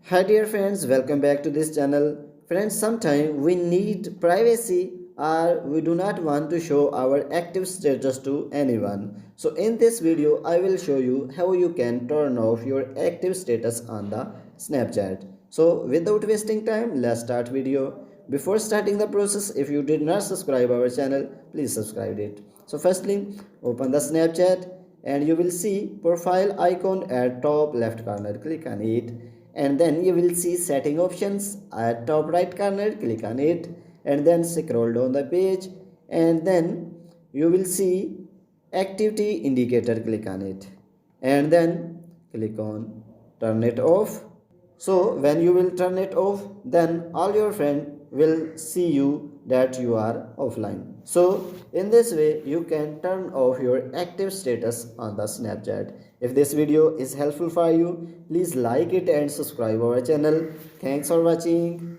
Hi dear friends, welcome back to this channel. Friends, sometimes we need privacy or we do not want to show our active status to anyone. So in this video, I will show you how you can turn off your active status on the Snapchat. So without wasting time, let's start video. Before starting the process, if you did not subscribe our channel, please subscribe it. So firstly, open the Snapchat and you will see profile icon at top left corner. Click on it and then you will see setting options at top right corner. Click on it and then scroll down the page and then you will see activity indicator. Click on it and then click on turn it off. So when you will turn it off, then all your friends will see you that you are offline. So in this way, you can turn off your active status on the Snapchat. If this video is helpful for you, please like it and subscribe our channel. Thanks for watching.